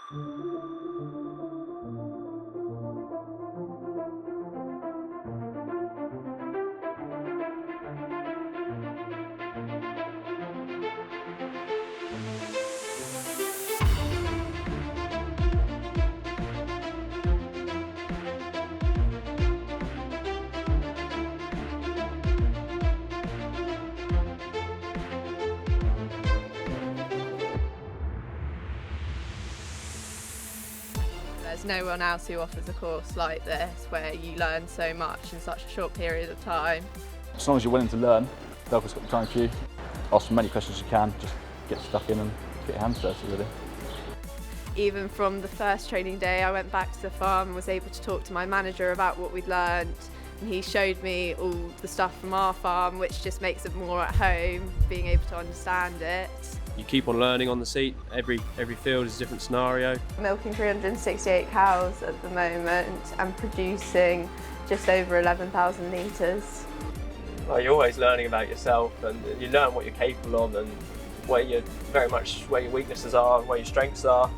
There's no one else who offers a course like this where you learn so much in such a short period of time. As long as you're willing to learn, Velcourt's got the time for you. Ask as many questions as you can, just get stuck in and get your hands dirty really. Even from the first training day, I went back to the farm and was able to talk to my manager about what we'd learned. And he showed me all the stuff from our farm, which just makes it more at home, being able to understand it. You keep on learning on the seat. Every field is a different scenario. Milking 368 cows at the moment and producing just over 11,000 litres. Well, you're always learning about yourself, and you learn what you're capable of and where your weaknesses are and where your strengths are.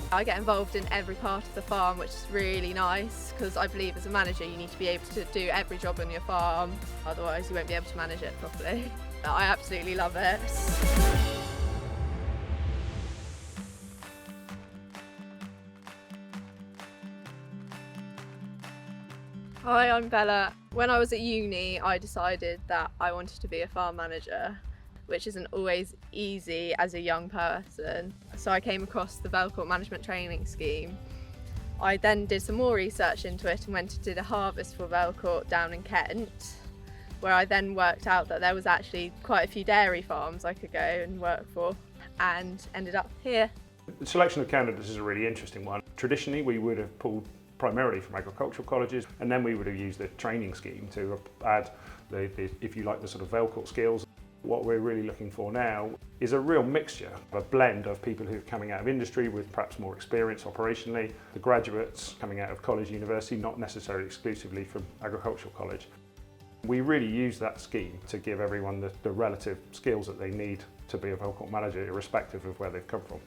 I get involved in every part of the farm, which is really nice, because I believe as a manager you need to be able to do every job on your farm, otherwise you won't be able to manage it properly. I absolutely love it. Hi, I'm Bella. When I was at uni, I decided that I wanted to be a farm manager, which isn't always easy as a young person. So I came across the Velcourt Management Training Scheme. I then did some more research into it and went and did a harvest for Velcourt down in Kent, where I then worked out that there was actually quite a few dairy farms I could go and work for, and ended up here. The selection of candidates is a really interesting one. Traditionally, we would have pulled primarily from agricultural colleges, and then we would have used the training scheme to add if you like, the sort of Velcourt skills. What we're really looking for now is a real mixture, a blend of people who are coming out of industry with perhaps more experience operationally, the graduates coming out of college, university, not necessarily exclusively from agricultural college. We really use that scheme to give everyone the relative skills that they need to be a Velcourt manager, irrespective of where they've come from.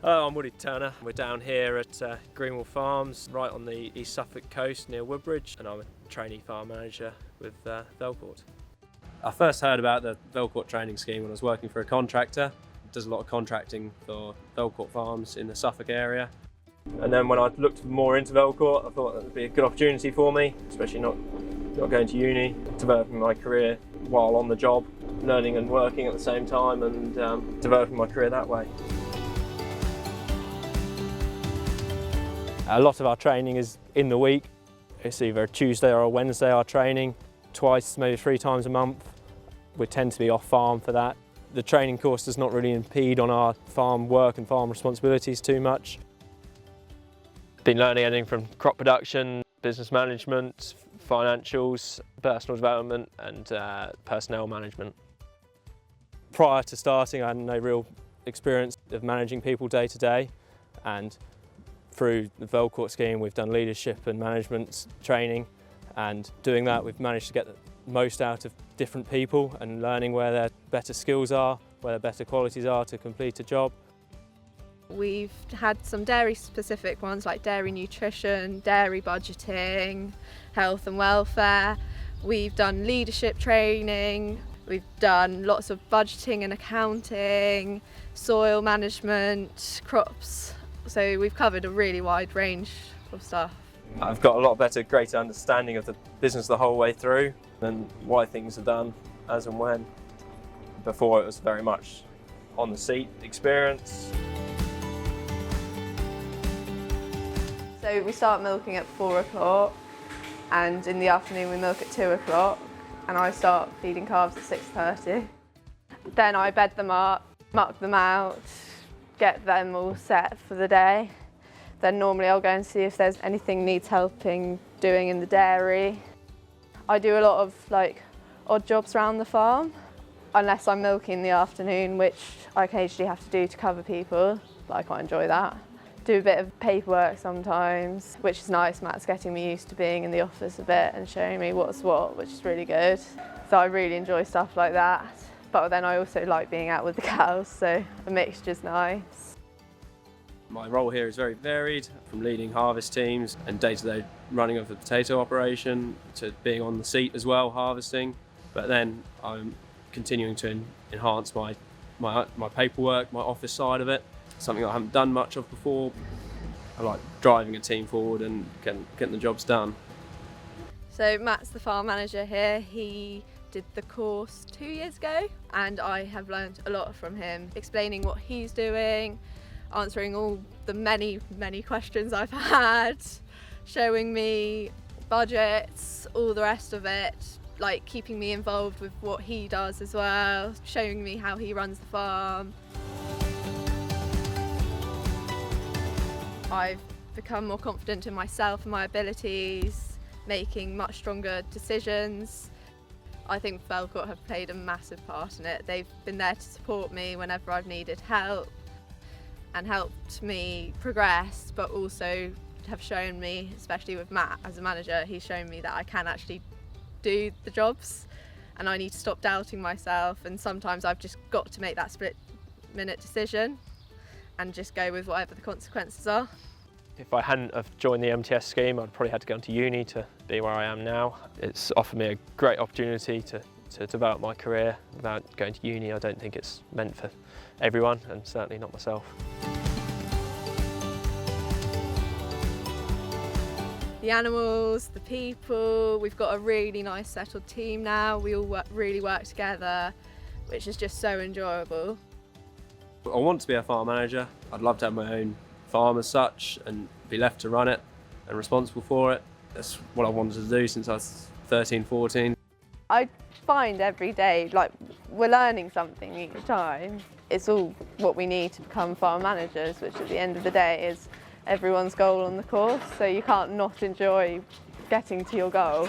Hello, I'm Woody Turner. We're down here at Greenwell Farms, right on the East Suffolk coast near Woodbridge, and I'm a trainee farm manager with Velcourt. I first heard about the Velcourt training scheme when I was working for a contractor. It does a lot of contracting for Velcourt farms in the Suffolk area. And then when I looked more into Velcourt, I thought that would be a good opportunity for me, especially not going to uni, developing my career while on the job, learning and working at the same time, and developing my career that way. A lot of our training is in the week. It's either a Tuesday or a Wednesday, our training, twice, maybe 3 times a month. We tend to be off farm for that. The training course does not really impede on our farm work and farm responsibilities too much. Been learning anything from crop production, business management, financials, personal development and personnel management. Prior to starting, I had no real experience of managing people day to day, and through the Velcourt scheme we've done leadership and management training, and doing that we've managed to get the most out of different people and learning where their better skills are, where their better qualities are to complete a job. We've had some dairy specific ones like dairy nutrition, dairy budgeting, health and welfare. We've done leadership training, we've done lots of budgeting and accounting, soil management, crops. So we've covered a really wide range of stuff. I've got a lot greater understanding of the business the whole way through and why things are done as and when. Before it was very much on the seat experience. So we start milking at 4 o'clock, and in the afternoon we milk at 2 o'clock, and I start feeding calves at 6:30. Then I bed them up, muck them out, get them all set for the day. Then normally I'll go and see if there's anything needs helping doing in the dairy. I do a lot of odd jobs around the farm, unless I'm milking in the afternoon, which I occasionally have to do to cover people, but I quite enjoy that. Do a bit of paperwork sometimes, which is nice. Matt's getting me used to being in the office a bit and showing me what's what, which is really good. So I really enjoy stuff like that. But then I also like being out with the cows, so a mixture's nice. My role here is very varied, from leading harvest teams and day-to-day running of the potato operation to being on the seat as well, harvesting. But then I'm continuing to enhance my paperwork, my office side of it, something I haven't done much of before. I like driving a team forward and getting the jobs done. So Matt's the farm manager here. He did the course 2 years ago and I have learned a lot from him, explaining what he's doing, answering all the many questions I've had, showing me budgets, all the rest of it, like keeping me involved with what he does as well, showing me how he runs the farm. I've become more confident in myself and my abilities, making much stronger decisions. I think Velcourt have played a massive part in it. They've been there to support me whenever I've needed help and helped me progress, but also have shown me, especially with Matt as a manager, he's shown me that I can actually do the jobs and I need to stop doubting myself, and sometimes I've just got to make that split-minute decision and just go with whatever the consequences are. If I hadn't have joined the MTS scheme, I'd probably had to go into uni to be where I am now. It's offered me a great opportunity to develop my career. Without going to uni, I don't think it's meant for everyone, and certainly not myself. The animals, the people, we've got a really nice settled team now. We all really work together, which is just so enjoyable. I want to be a farm manager. I'd love to have my own farm as such and be left to run it and responsible for it. That's what I wanted to do since I was 13, 14. I find every day, like, we're learning something each time. It's all what we need to become farm managers, which at the end of the day is everyone's goal on the course, so you can't not enjoy getting to your goal.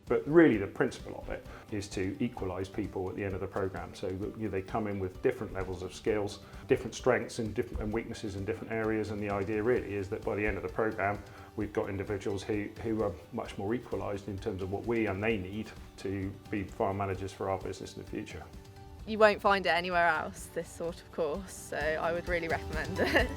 But really the principle of it is to equalise people at the end of the programme, so that they come in with different levels of skills, different strengths and weaknesses in different areas, and the idea really is that by the end of the programme we've got individuals who are much more equalised in terms of what we and they need to be farm managers for our business in the future. You won't find it anywhere else, this sort of course, so I would really recommend it.